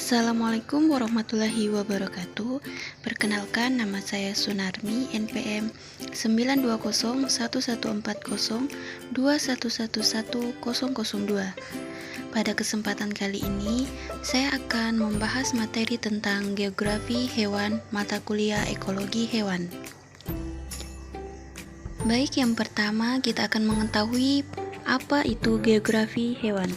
Assalamualaikum warahmatullahi wabarakatuh. Perkenalkan, nama saya Sunarmi, NPM 920114021111002. Pada kesempatan kali ini, saya akan membahas materi tentang geografi hewan mata kuliah ekologi hewan. Baik, yang pertama kita akan mengetahui apa itu geografi hewan.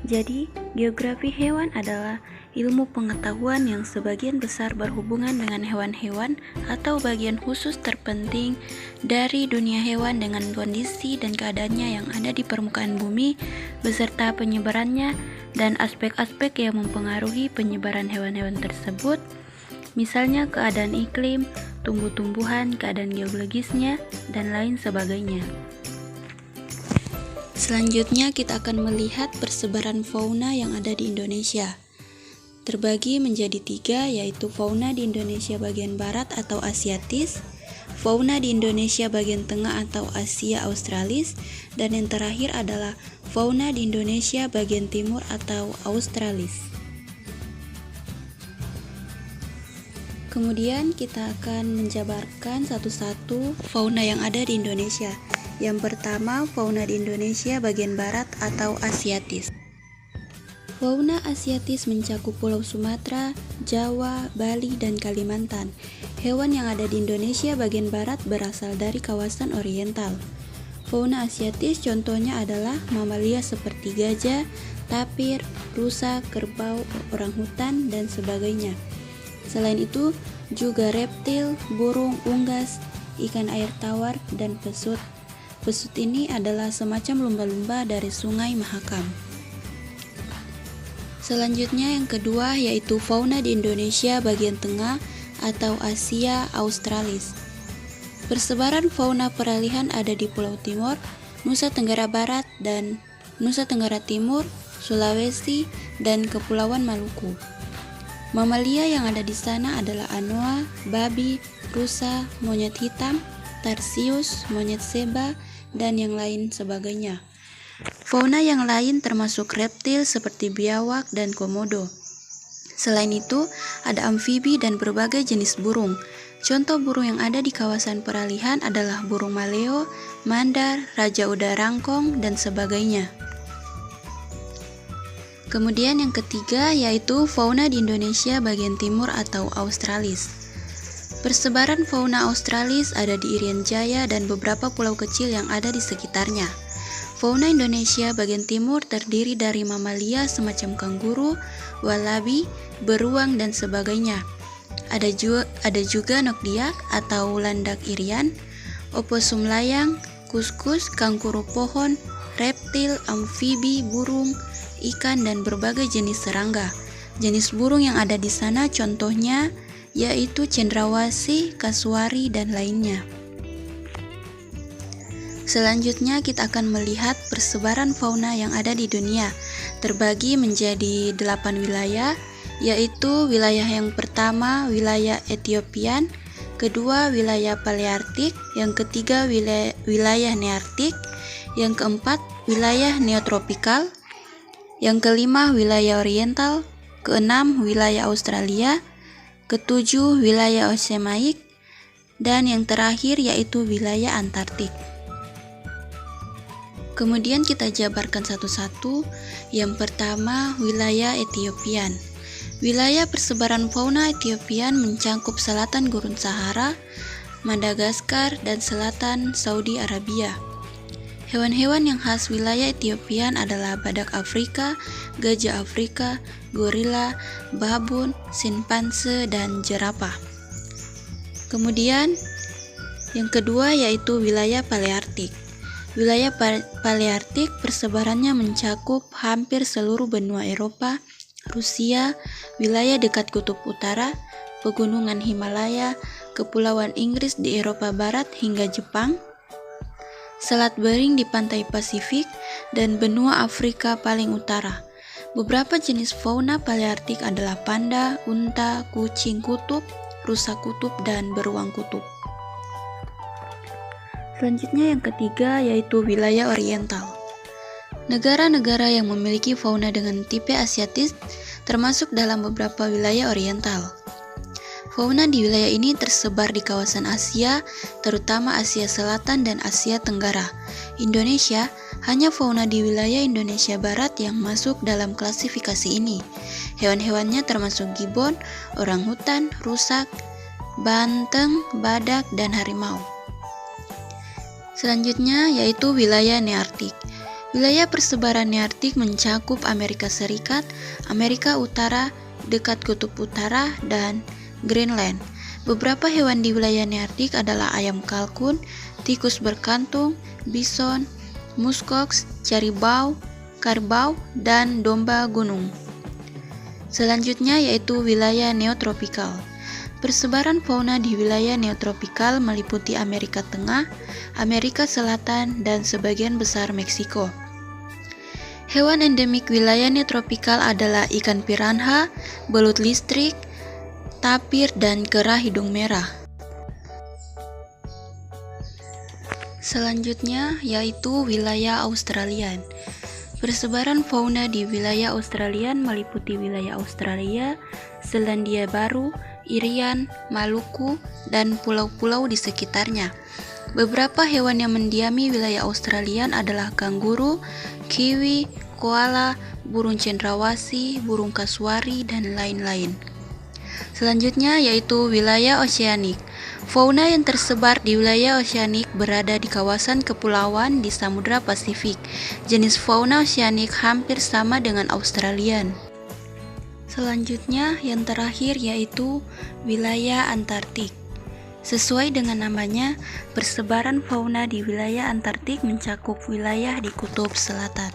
Jadi, geografi hewan adalah ilmu pengetahuan yang sebagian besar berhubungan dengan hewan-hewan atau bagian khusus terpenting dari dunia hewan dengan kondisi dan keadaannya yang ada di permukaan bumi beserta penyebarannya dan aspek-aspek yang mempengaruhi penyebaran hewan-hewan tersebut, misalnya keadaan iklim, tumbuh-tumbuhan, keadaan geologisnya, dan lain sebagainya. Selanjutnya kita akan melihat persebaran fauna yang ada di Indonesia. Terbagi menjadi 3, yaitu fauna di Indonesia bagian barat atau Asiatis, fauna di Indonesia bagian tengah atau Asia Australis, dan yang terakhir adalah fauna di Indonesia bagian timur atau Australis. Kemudian kita akan menjabarkan satu-satu fauna yang ada di Indonesia. Yang pertama, fauna di Indonesia bagian barat atau Asiatis. Fauna Asiatis mencakup Pulau Sumatera, Jawa, Bali, dan Kalimantan. Hewan yang ada di Indonesia bagian barat berasal dari kawasan oriental. Fauna Asiatis contohnya adalah mamalia seperti gajah, tapir, rusa, kerbau, orangutan, dan sebagainya. Selain itu, juga reptil, burung, unggas, ikan air tawar, dan pesut. Pesut ini adalah semacam lumba-lumba dari Sungai Mahakam. Selanjutnya yang kedua yaitu fauna di Indonesia bagian tengah atau Asia Australis. Persebaran fauna peralihan ada di Pulau Timur, Nusa Tenggara Barat, dan Nusa Tenggara Timur, Sulawesi, dan Kepulauan Maluku. Mamalia yang ada di sana adalah anoa, babi, rusa, monyet hitam, tarsius, monyet seba, dan yang lain sebagainya. Fauna yang lain termasuk reptil seperti biawak dan komodo. Selain itu, ada amfibi dan berbagai jenis burung. Contoh burung yang ada di kawasan peralihan adalah burung maleo, mandar, raja udara rangkong, dan sebagainya. Kemudian yang ketiga yaitu fauna di Indonesia bagian timur atau Australis. Persebaran fauna Australis ada di Irian Jaya dan beberapa pulau kecil yang ada di sekitarnya. Fauna Indonesia bagian timur terdiri dari mamalia semacam kanguru, wallaby, beruang, dan sebagainya. Ada juga nokdiak atau landak irian, oposum layang, kuskus, kanguru pohon, reptil, amfibi, burung, ikan, dan berbagai jenis serangga. Jenis burung yang ada di sana contohnya yaitu cendrawasih, kasuari, dan lainnya. Selanjutnya kita akan melihat persebaran fauna yang ada di dunia, terbagi menjadi 8 wilayah, yaitu wilayah yang pertama wilayah Etiopian, kedua wilayah Paleartik, yang ketiga wilayah Neartik, yang keempat wilayah Neotropikal, yang kelima wilayah Oriental, keenam wilayah Australia, ketujuh wilayah Oceanic, dan yang terakhir yaitu wilayah Antartik. Kemudian kita jabarkan satu-satu. Yang pertama, wilayah Etiopian. Wilayah persebaran fauna Etiopian mencakup selatan Gurun Sahara, Madagaskar, dan selatan Saudi Arabia. Hewan-hewan yang khas wilayah Etiopian adalah badak Afrika, gajah Afrika, gorila, babun, simpanse, dan jerapah. Kemudian yang kedua yaitu wilayah Paleartik. Wilayah Paleartik persebarannya mencakup hampir seluruh benua Eropa, Rusia, wilayah dekat Kutub Utara, pegunungan Himalaya, kepulauan Inggris di Eropa Barat hingga Jepang, Selat Bering di pantai Pasifik, dan benua Afrika paling utara. Beberapa jenis fauna Paleartik adalah panda, unta, kucing kutub, rusa kutub, dan beruang kutub. Selanjutnya yang ketiga yaitu wilayah Oriental. Negara-negara yang memiliki fauna dengan tipe Asiatis termasuk dalam beberapa wilayah oriental. Fauna di wilayah ini tersebar di kawasan Asia, terutama Asia Selatan dan Asia Tenggara. Indonesia, hanya fauna di wilayah Indonesia Barat yang masuk dalam klasifikasi ini. Hewan-hewannya termasuk gibbon, orangutan, rusak, banteng, badak, dan harimau. Selanjutnya yaitu wilayah Nearktik. Wilayah persebaran Nearktik mencakup Amerika Serikat, Amerika Utara, dekat Kutub Utara, dan Greenland. Beberapa hewan di wilayah Nearktik adalah ayam kalkun, tikus berkantung, bison, muskox, caribou, karbau, dan domba gunung. Selanjutnya yaitu wilayah neotropikal. Persebaran fauna di wilayah neotropikal meliputi Amerika Tengah, Amerika Selatan, dan sebagian besar Meksiko. Hewan endemik wilayah neotropikal adalah ikan piranha, belut listrik, tapir, dan kera hidung merah. Selanjutnya yaitu wilayah Australian. Persebaran fauna di wilayah Australian meliputi wilayah Australia, Selandia Baru, Irian, Maluku, dan pulau-pulau di sekitarnya. Beberapa hewan yang mendiami wilayah Australian adalah kanguru, kiwi, koala, burung cendrawasih, burung kasuari, dan lain-lain. Selanjutnya yaitu wilayah oseanik. Fauna yang tersebar di wilayah oseanik berada di kawasan kepulauan di Samudra Pasifik. Jenis fauna oseanik hampir sama dengan Australian. Selanjutnya yang terakhir yaitu wilayah Antartik. Sesuai dengan namanya, persebaran fauna di wilayah Antartik mencakup wilayah di Kutub Selatan.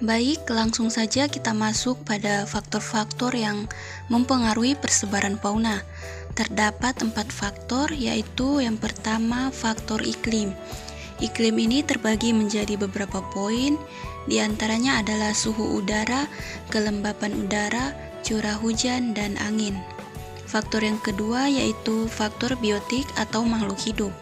Baik, langsung saja kita masuk pada faktor-faktor yang mempengaruhi persebaran fauna. Terdapat 4 faktor, yaitu yang pertama faktor iklim. Iklim ini terbagi menjadi beberapa poin, di antaranya adalah suhu udara, kelembapan udara, curah hujan, dan angin. Faktor yang kedua yaitu faktor biotik atau makhluk hidup.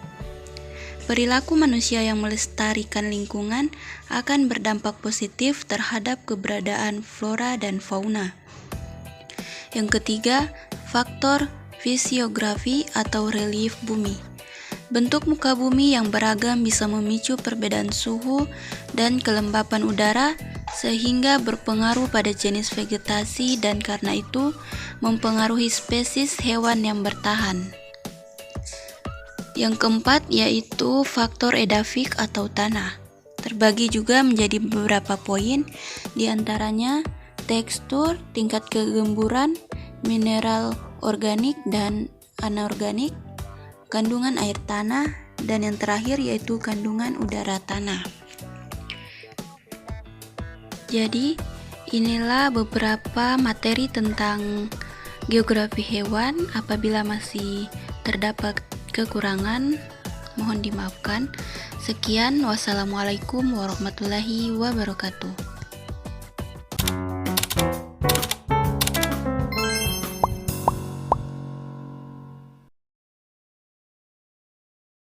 Perilaku manusia yang melestarikan lingkungan akan berdampak positif terhadap keberadaan flora dan fauna. Yang ketiga, faktor fisiografi atau relief bumi. Bentuk muka bumi yang beragam bisa memicu perbedaan suhu dan kelembapan udara sehingga berpengaruh pada jenis vegetasi dan karena itu mempengaruhi spesies hewan yang bertahan. Yang keempat yaitu faktor edafik atau tanah. Terbagi juga menjadi beberapa poin, diantaranya tekstur, tingkat kegemburan, mineral organik dan anorganik, kandungan air tanah, dan yang terakhir yaitu kandungan udara tanah. Jadi, inilah beberapa materi tentang geografi hewan. Apabila masih terdapat kekurangan, mohon dimaafkan. Sekian, wassalamualaikum warahmatullahi wabarakatuh.